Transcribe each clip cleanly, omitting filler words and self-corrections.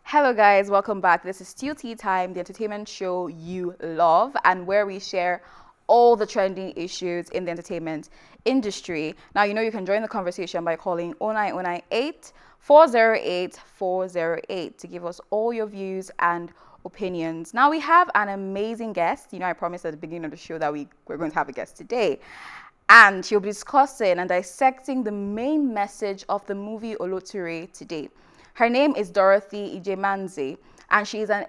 Hello, guys, welcome back. This is still Tea Time, the entertainment show you love, and where we share all the trending issues in the entertainment industry. Now, you can join the conversation by calling 09098 408 408 to give us all your views and opinions. Now, we have an amazing guest. I promised at the beginning of the show that we're going to have a guest today. And she'll be discussing and dissecting the main message of the movie Oloture today. Her name is Dorothy Njemanze, and she is an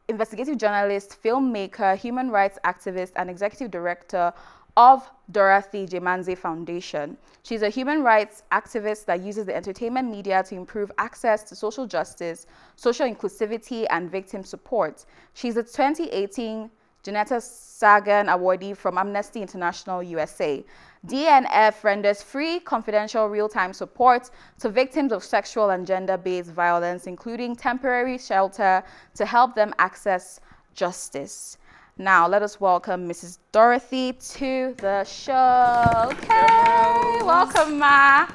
investigative journalist, filmmaker, human rights activist, and executive director of Dorothy Njemanze Foundation. She's a human rights activist that uses the entertainment media to improve access to social justice, social inclusivity, and victim support. She's a 2018 Janetta Sagan awardee from Amnesty International USA. DNF renders free, confidential, real-time support to victims of sexual and gender-based violence, including temporary shelter to help them access justice. Now, let us welcome Mrs. Dorothy to the show. Okay, welcome, Ma.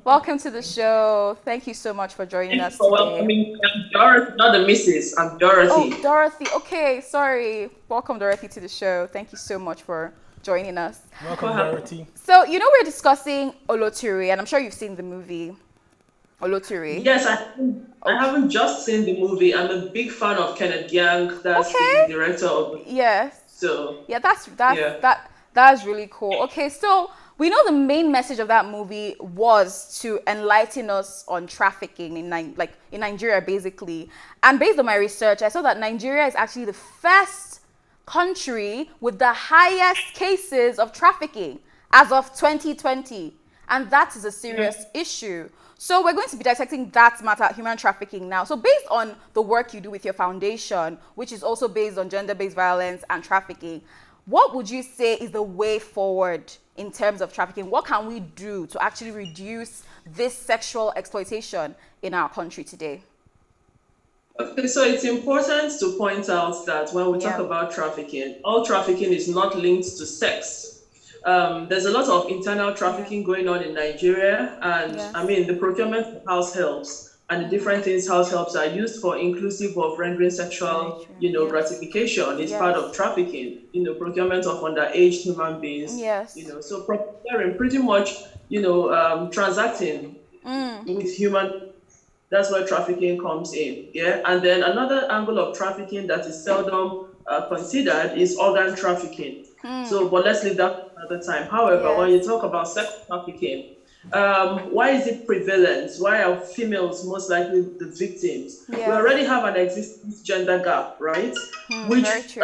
Welcome to the show. Thank you so much for joining us today. Welcoming. I'm Dorothy, not the Mrs. I'm Dorothy. Oh, Dorothy. Okay, sorry. Welcome, Dorothy, to the show. Thank you so much for joining us. Welcome, Dorothy. So, we're discussing Oloture, and I'm sure you've seen the movie Oloture. Yes, I haven't just seen the movie. I'm a big fan of Kenneth Yang. That's the director of it. Yes. So yeah, that's really cool. Okay, so we know the main message of that movie was to enlighten us on trafficking in Nigeria, basically. And based on my research, I saw that Nigeria is actually the first country with the highest cases of trafficking as of 2020, and that is a serious issue. So we're going to be dissecting that matter, human trafficking, now. So based on the work you do with your foundation, which is also based on gender-based violence and trafficking, what would you say is the way forward in terms of trafficking? What can we do to actually reduce this sexual exploitation in our country today? Okay, so it's important to point out that when we talk about trafficking, all trafficking is not linked to sex. There's a lot of internal trafficking going on in Nigeria, and I mean the procurement of house helps and the different things house helps are used for, inclusive of rendering sexual, gratification is part of trafficking. Procurement of underage human beings. So procuring pretty much, transacting with human. That's where trafficking comes in. And then another angle of trafficking that is seldom considered is organ trafficking. So, but let's leave that another time. However, when you talk about sex trafficking, why is it prevalent? Why are females most likely the victims? We already have an existing gender gap, right? Which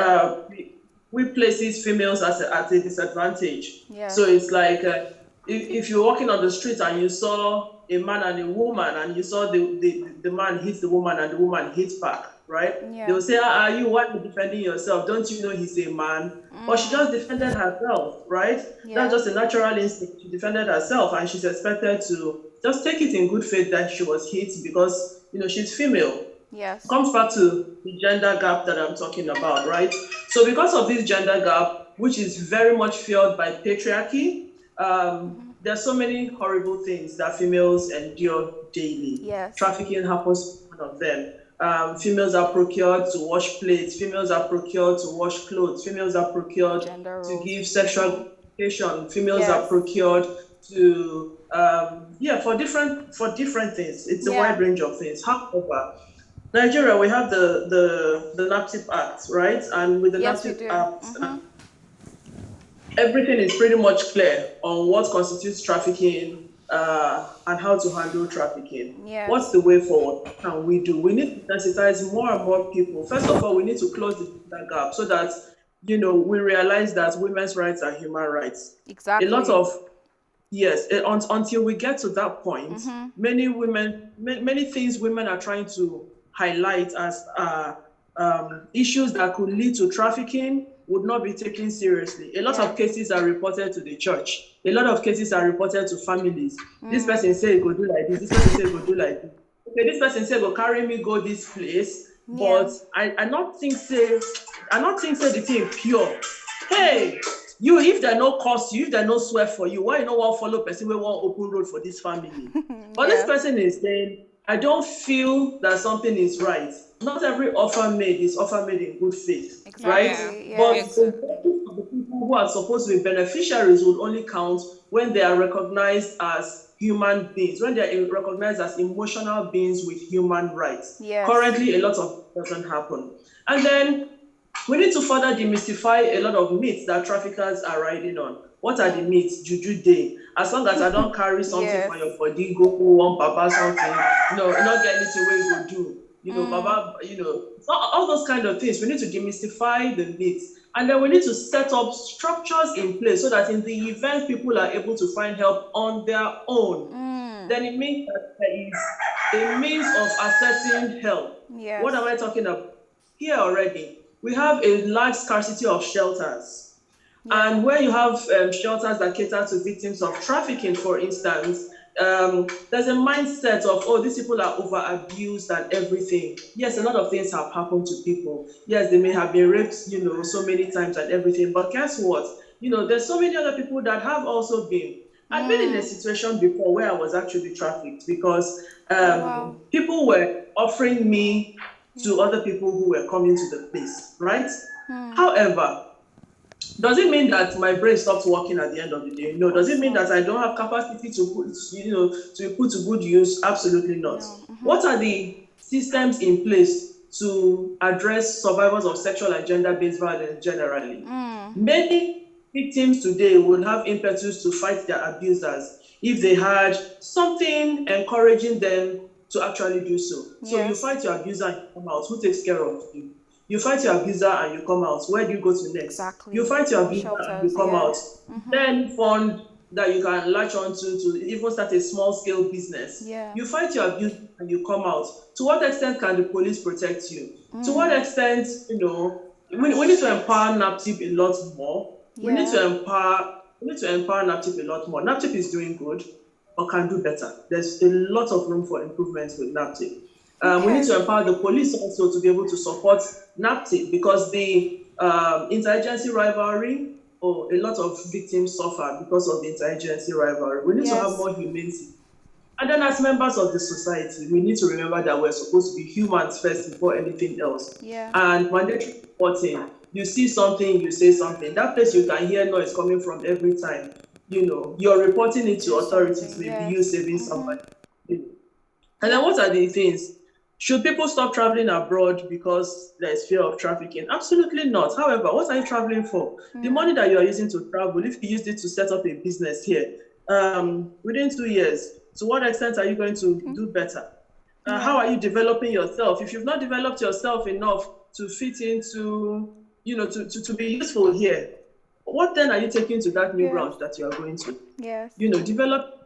we places females at a disadvantage. So it's like if you're walking on the street and you saw a man and a woman, and you saw the man hits the woman and the woman hits back, right? They'll say, why are you defending yourself? Don't you know he's a man? Or she just defended herself, right? That's just a natural instinct. She defended herself, and she's expected to just take it in good faith that she was hit because, she's female. Comes back to the gender gap that I'm talking about, right? So because of this gender gap, which is very much fueled by patriarchy, there are so many horrible things that females endure daily. Trafficking happens to one of them. Females are procured to wash plates. Females are procured to wash clothes. Females are procured to give sexual gratification. Females are procured to for different things. It's a wide range of things. However, Nigeria, we have the NAPTIP Act, right? And with the NAPTIP Act, everything is pretty much clear on what constitutes trafficking and how to handle trafficking. What's the way forward? What can we do? We need to sensitize more and more people. First of all, we need to close the gap so that, we realize that women's rights are human rights. Exactly. A lot of, until we get to that point, many things women are trying to highlight as issues that could lead to trafficking would not be taken seriously. A lot of cases are reported to the church. A lot of cases are reported to families. This person say go do like this. This person say go do like this. Okay, this person say go carry me go this place. But I not think say the thing pure. Hey, You, if there no cost you, if there no swear for you, why you no want follow person wey wan open road for this family? But this person is saying, I don't feel that something is right. Not every offer made is offer made in good faith, right? Exactly. But Yes. the people who are supposed to be beneficiaries will only count when they are recognized as human beings, when they are recognized as emotional beings with human rights. Yes. Currently, a lot of it doesn't happen. And then we need to further demystify a lot of myths that traffickers are riding on. What are the myths? Juju day. As long as I don't carry something Yes. for your body, go one baba something, not get anything where you go do. Baba, all those kind of things. We need to demystify the myths. And then we need to set up structures in place so that in the event people are able to find help on their own, then it means that there is a means of accessing help. Yes. What am I talking about? Here already, we have a large scarcity of shelters. Yeah. And where you have shelters that cater to victims of trafficking, for instance, there's a mindset of, oh, these people are over abused and everything. Yes, a lot of things have happened to people. Yes, they may have been raped, so many times and everything. But guess what? There's so many other people that have also been. I've been in a situation before where I was actually trafficked because people were offering me to other people who were coming to the place, right? However, does it mean that my brain stops working at the end of the day? No. Does it mean that I don't have capacity to put, to put to good use? Absolutely not. No. What are the systems in place to address survivors of sexual and gender-based violence generally? Many victims today will have impetus to fight their abusers if they had something encouraging them to actually do so. Yes. So you fight your abuser and you come out. Who takes care of you? You fight your abuser and you come out. Where do you go to next? Exactly. You fight your abuser and you come out. Then fund that you can latch onto to even start a small-scale business. Yeah. You fight your abuser and you come out. To what extent can the police protect you? To what extent, we need to empower NAPTIP a lot more. Yeah. We need to empower NAPTIP a lot more. NAPTIP is doing good, but can do better. There's a lot of room for improvements with NAPTIP. We need to empower the police also to be able to support NAPTIP because the interagency rivalry, a lot of victims suffer because of the interagency rivalry. We need to have more humanity. And then as members of the society, we need to remember that we're supposed to be humans first before anything else. Yeah. And mandatory reporting, you see something, you say something. That place you can hear noise coming from every time. You're reporting it to authorities, maybe you saving somebody. And then what are the things? Should people stop traveling abroad because there's fear of trafficking? Absolutely not. However, what are you traveling for? The money that you are using to travel, if you used it to set up a business here, within 2 years, to what extent are you going to do better? How are you developing yourself? If you've not developed yourself enough to fit into, to be useful here, what then are you taking to that new ground that you are going to? Yes. Develop.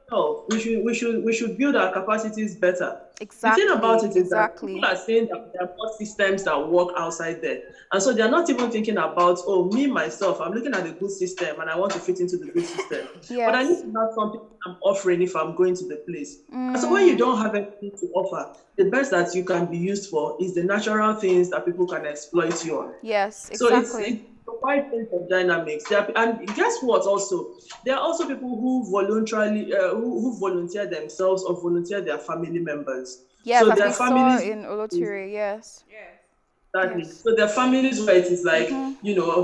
We should build our capacities better. Exactly. The thing about it is that people are saying that there are more systems that work outside there. And so they're not even thinking about, me, myself, I'm looking at the good system and I want to fit into the good system. Yes. But I need to have something I'm offering if I'm going to the place. And so when you don't have anything to offer, the best that you can be used for is the natural things that people can exploit you on. Yes, exactly. So it's a wide range of dynamics. And guess what also? There are also people who voluntarily, who volunteer themselves or volunteer their family members. Yes, so as we saw in Oloture, yes. Exactly. Yes. So their families where it is like,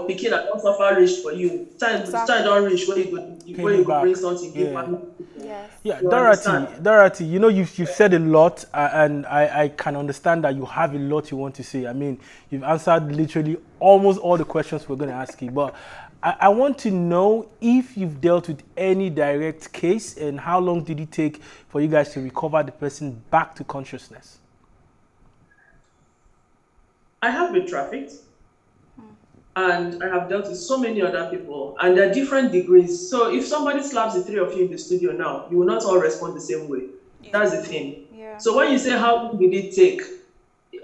picking that don't suffer rich for you. Child don't rich where you go bring something, give money. Yes. Yeah, Dorothy, you've said a lot, and I can understand that you have a lot you want to say. I mean, you've answered literally almost all the questions we're going to ask you, but I want to know if you've dealt with any direct case and how long did it take for you guys to recover the person back to consciousness? I have been trafficked, and I have dealt with so many other people, and there are different degrees. So if somebody slaps the three of you in the studio now, you will not all respond the same way. That's the thing. Yeah. So when you say how long did it take,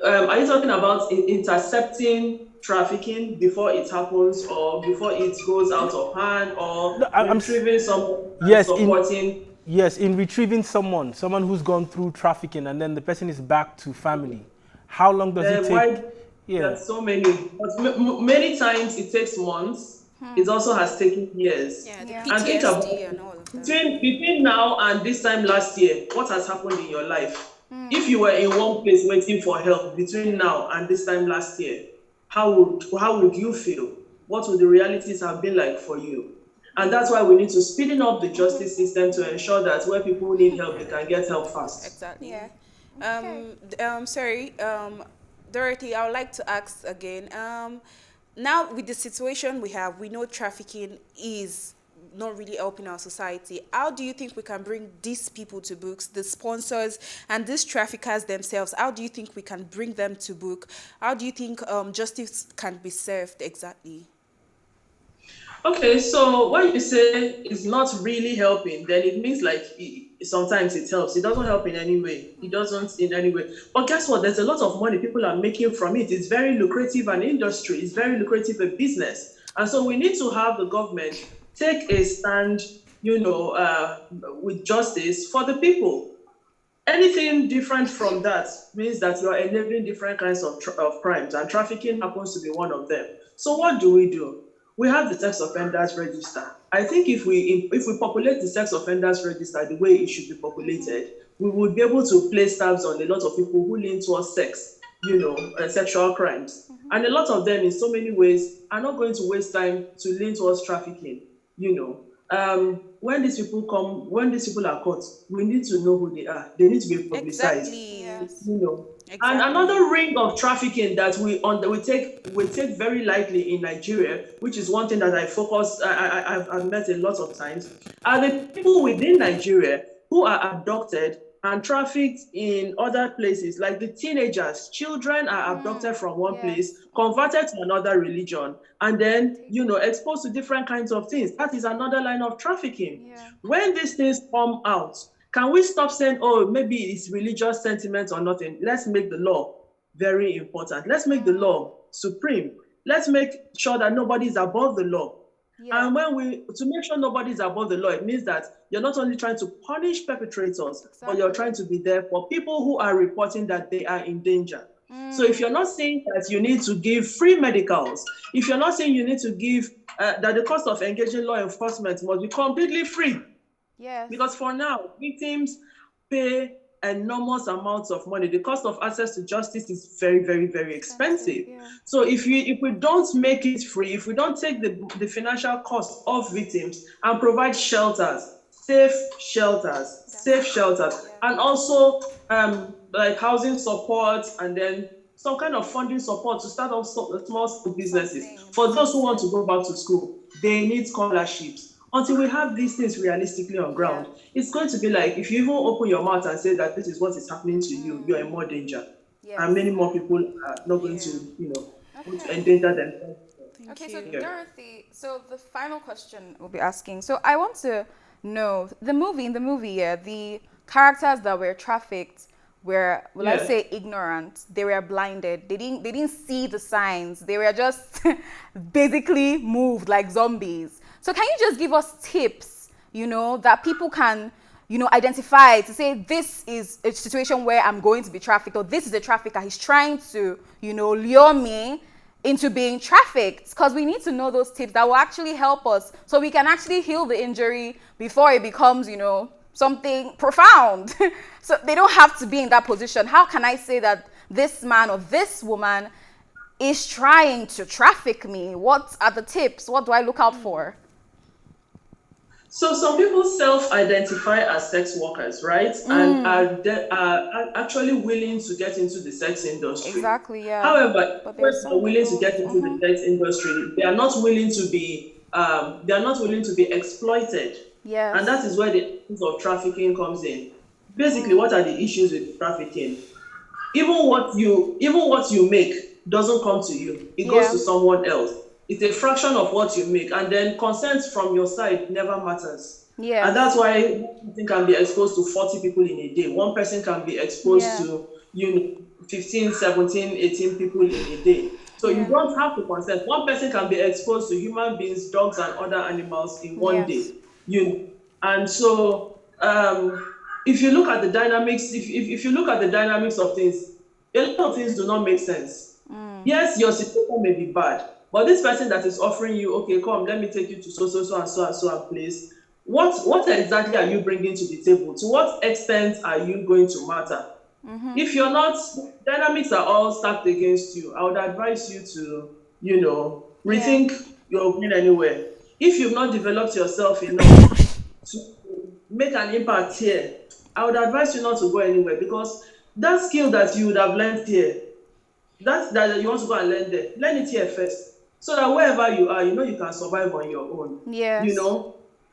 are you talking about intercepting trafficking before it happens, or before it goes out of hand, or retrieving someone and supporting? Yes, in retrieving someone who's gone through trafficking, and then the person is back to family. How long does it take? There's so many, but many times it takes months. It also has taken years. Yeah, the And think about PTSD and all of that. between now and this time last year, what has happened in your life? If you were in one place waiting for help between now and this time last year, how would you feel? What would the realities have been like for you? And that's why we need to speeding up the justice system to ensure that where people need help, they can get help fast. Exactly. Yeah. Sorry, Dorothy, I would like to ask again. Now with the situation we have, we know trafficking is not really helping our society. How do you think we can bring these people to books, the sponsors and these traffickers themselves? How do you think we can bring them to book? How do you think justice can be served exactly? Okay, so when you say it's not really helping, then it means like sometimes it helps. It doesn't help in any way. It doesn't in any way. But guess what? There's a lot of money people are making from it. It's very lucrative an industry. It's very lucrative a business. And so we need to have the government take a stand, with justice for the people. Anything different from that means that you are enabling different kinds of crimes, and trafficking happens to be one of them. So what do? We have the sex offenders register. I think if we populate the sex offenders register the way it should be populated, we would be able to place tabs on a lot of people who lean towards sex, sexual crimes. And a lot of them, in so many ways, are not going to waste time to lean towards trafficking. When these people are caught, we need to know who they are. They need to be publicized. Exactly. Yes. Exactly. And another ring of trafficking that we take very lightly in Nigeria, which is one thing that I've met a lot of times, are the people within Nigeria who are abducted and trafficked in other places, like the teenagers. Children are abducted from one place, converted to another religion, and then exposed to different kinds of things. That is another line of trafficking. Yeah. When these things come out, can we stop saying, oh, maybe it's religious sentiment or nothing? Let's make the law very important. Let's make the law supreme. Let's make sure that nobody is above the law. Yeah. And to make sure nobody is above the law, it means that you're not only trying to punish perpetrators, but you're trying to be there for people who are reporting that they are in danger. So if you're not saying that you need to give free medicals, if you're not saying you need to give that the cost of engaging law enforcement must be completely free. Yes. Because for now, victims pay enormous amounts of money. The cost of access to justice is very, very, very expensive. Yeah. So if we don't make it free, if we don't take the financial cost of victims and provide safe shelters, and also like housing support, and then some kind of funding support to start off small businesses. For those who want to go back to school, they need scholarships. Until we have these things realistically on ground, it's going to be like if you even open your mouth and say that this is what is happening to you, you're in more danger. And many more people are not going to endanger themselves. Okay, so Dorothy, so the final question we'll be asking. So I want to know in the movie, the characters that were trafficked were, I say, ignorant. They were blinded. They didn't see the signs. They were just basically moved like zombies. So can you just give us tips, that people can, identify to say this is a situation where I'm going to be trafficked, or this is a trafficker. He's trying to, lure me into being trafficked, because we need to know those tips that will actually help us so we can actually heal the injury before it becomes, something profound. So they don't have to be in that position. How can I say that this man or this woman is trying to traffic me? What are the tips? What do I look out for? So some people self-identify as sex workers, right? And are actually willing to get into the sex industry. People However, those are willing to get into the sex industry, they are not willing to be exploited. Yes. And that is where the issues of trafficking comes in. Basically, what are the issues with trafficking? Even what you make doesn't come to you. It goes to someone else. It's a fraction of what you make, and then consent from your side never matters. Yeah. And that's why one person can be exposed to 40 people in a day. One person can be exposed to 15, 17, 18 people in a day. So you don't have to consent. One person can be exposed to human beings, dogs, and other animals in one day. And so if you look at the dynamics, if you look at the dynamics of things, a lot of things do not make sense. Yes, your situation may be bad, But this person that is offering you, okay, come, let me take you to so a place. What exactly are you bringing to the table? To what extent are you going to matter? If you're not, dynamics are all stacked against you. I would advise you to, rethink your going anywhere. If you've not developed yourself enough to make an impact here, I would advise you not to go anywhere, because that skill that you would have learned here, that you want to go and learn there, learn it here first, so that wherever you are, you can survive on your own. Yes.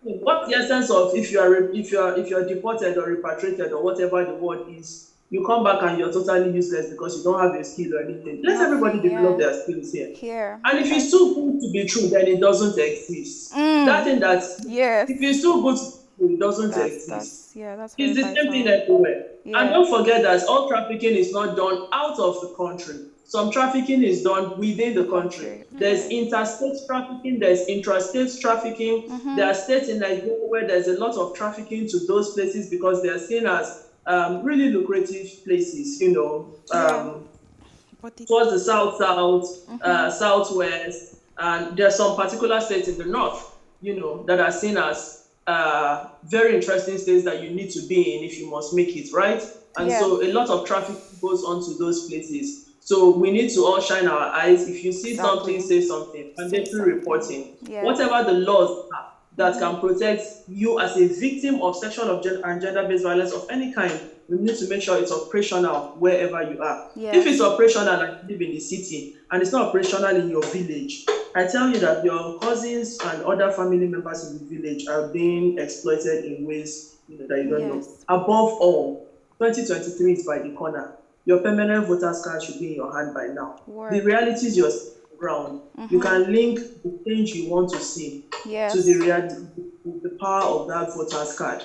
What's the essence of if you're deported or repatriated or whatever the word is, you come back and you're totally useless because you don't have a skill or anything. Let everybody develop their skills here. And if it's too good to be true, then it doesn't exist. That thing that if it's too good to be true, it doesn't exist. That's it's the same thing everywhere. And don't forget that all trafficking is not done out of the country. Some trafficking is done within the country. There's interstate trafficking, there's intrastate trafficking. There are states in Nigeria where there's a lot of trafficking to those places because they are seen as really lucrative places, towards the southwest, and there are some particular states in the north, that are seen as very interesting states that you need to be in if you must make it, right? And so a lot of traffic goes on to those places. So we need to all shine our eyes. If you see something, say something. Mandatory reporting. Whatever the laws are that can protect you as a victim of sexual and gender-based violence of any kind, we need to make sure it's operational wherever you are. If it's operational and you live in the city and it's not operational in your village, I tell you that your cousins and other family members in the village are being exploited in ways that you don't know. Above all, 2023 is by the corner. Your permanent voter's card should be in your hand by now. The reality is you're ground. You can link the change you want to see to the reality, the power of that voter's card.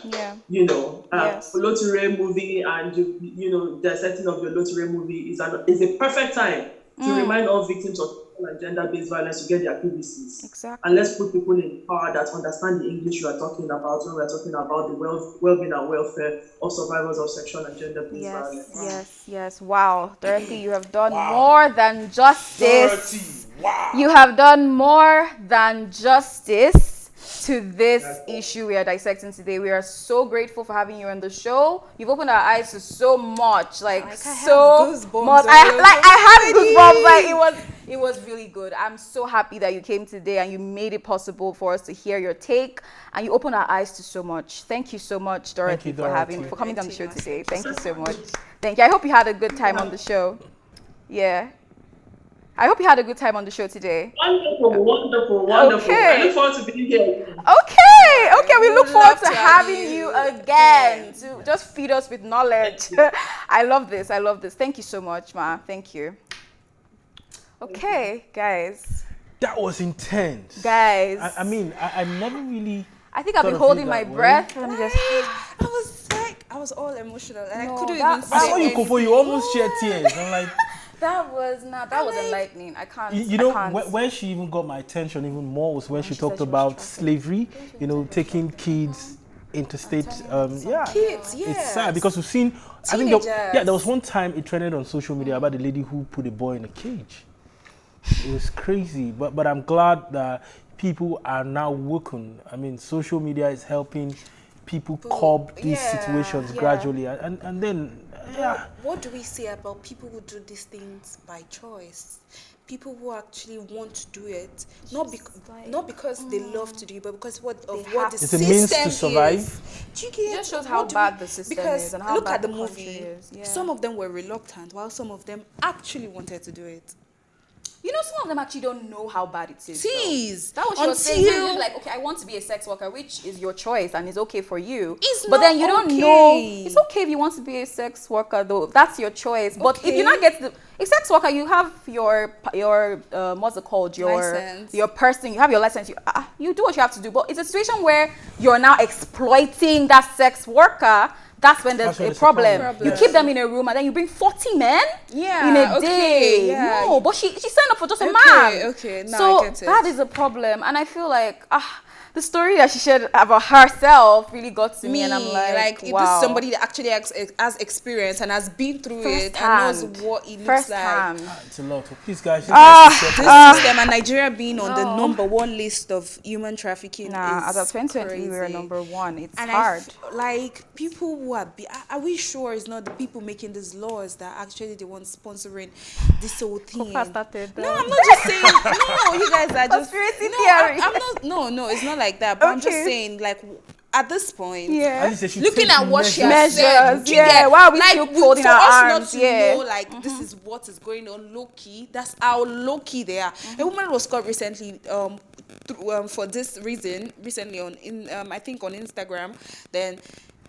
Oloture movie and the setting of the Oloture movie is a perfect time to remind all victims of and gender-based violence to get their PVCs. And let's put people in power that understand the English you are talking about when we're talking about the well-being and welfare of survivors of sexual and gender-based violence. Yes. Wow, Dorothy, you have done more than justice. You have done more than justice to this issue we are dissecting today. We are so grateful for having you on the show. You've opened our eyes to so much, so much. I had goosebumps. It was really good. I'm so happy that you came today and you made it possible for us to hear your take, and you opened our eyes to so much. Thank you so much, Dorothy, for coming on the show today. Thank you so much. Thank you. I hope you had a good time on the show. I hope you had a good time on the show today. Wonderful. Okay. I look forward to being here. Okay, we look forward to having you again to just feed us with knowledge. I love this. Thank you so much, Ma. Thank you. Okay, guys. That was intense. Guys. I mean, I never really... I think I've been holding my breath. Let me just... I was all emotional. And I couldn't even say anything. You almost shed tears. I'm like... That was enlightening. I can't. Where she even got my attention even more was when she talked about slavery, taking kids interstate. Kids, It's sad because we've seen, teenagers. There was one time it trended on social media about the lady who put a boy in a cage. It was crazy, but I'm glad that people are now woken. I mean, social media is helping people curb these situations gradually, and then. What do we say about people who do these things by choice? People who actually want to do it, not because they love to do it, but because what the system is. It's a means to survive. It just shows how bad the system is and how look bad at the country movie. is. Some of them were reluctant, while some of them actually wanted to do it. Some of them actually don't know how bad it is. Tease. That was what she was saying. You're like, okay, I want to be a sex worker, which is your choice and is okay for you. But then you don't know. It's okay if you want to be a sex worker, though. That's your choice. But if you not get a sex worker, you have your what's it called? Your person. You have your license. You do what you have to do. But it's a situation where you're now exploiting that sex worker. that's when there's That's when a problem. problem. You keep them in a room and then you bring 40 men Yeah, in a okay, day. yeah. No, but she signed up for just a Okay, man. okay, now so I get it. that is a problem. And I feel like, the story that she shared about herself really got to me, and I'm like, if wow. this is somebody that actually has experience and has been through it First and knows hand. what it looks First like. hand. It's a lot. Please, guys. This system and Nigeria being on the No. #1 list of human trafficking Nah, as is of 2020, we're crazy. number 1. It's And hard. like people who are we sure it's not the people making these laws that are actually the ones sponsoring this whole thing? Copa started, No, I'm not just saying. No, you guys are just Conspiracy no, theory. I'm not. No, it's not like that. But I'm just Okay. saying, like at this point, Yeah. At least they should looking take at what she has measures. said, Measures, do you yeah. get- Why are we like, still folding for our us arms? not to Yeah. know, like this is what is going on low key. That's how low key they are. A woman was caught recently, for this reason, recently I think on Instagram. Then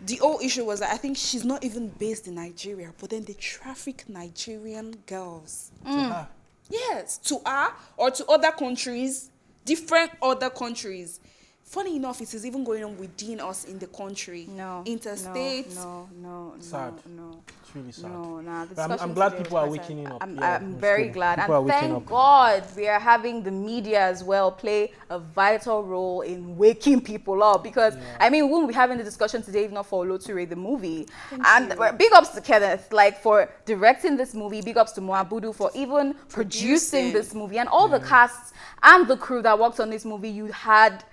the whole issue was that I think she's not even based in Nigeria, but then they traffic Nigerian girls. Ah, Yes, to her or to other countries, different other countries. Funny enough, it is even going on within us in the country. No. Interstate. No. Sad. No. it's really sad. No, nah, the I'm discussion glad today people was are quite waking sad. up. I'm Yeah, very it's good. glad. People are And waking thank up. God we are having the media as well play a vital role in waking people up. Because, I mean, we wouldn't be having the discussion today if not for Oloture, the movie. Big ups to Kenneth, like, for directing this movie. Big ups to Moabudu for even producing this movie. And all the casts and the crew that worked on this movie, you had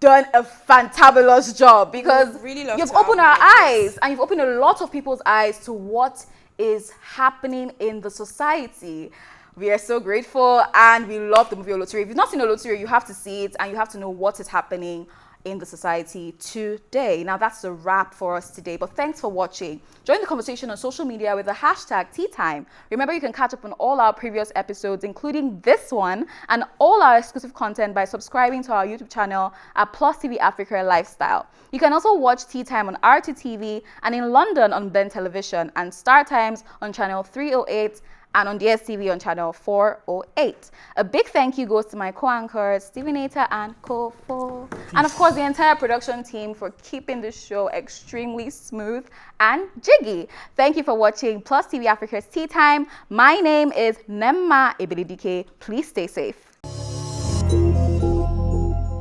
done a fantabulous job, because would really love you've to have opened more our of this. eyes, and you've opened a lot of people's eyes to what is happening in the society. We are so grateful, and we love the movie Oloture. If you've not seen Oloture, you have to see it, and you have to know what is happening in the society today. Now, that's a wrap for us today, but thanks for watching. Join the conversation on social media with the hashtag TEATIME. Remember, you can catch up on all our previous episodes, including this one, and all our exclusive content by subscribing to our YouTube channel at PlusTvAfrica Lifestyle. You can also watch TEATIME on RTTV, and in London on Ben Television, and Star Times on channel 308, and on DSTV on channel 408. A big thank you goes to my co-anchors, Stephen Ater and Kofo. And of course, the entire production team for keeping this show extremely smooth and jiggy. Thank you for watching Plus TV Africa's TEATIME. My name is Nemma Ebilidike. Please stay safe.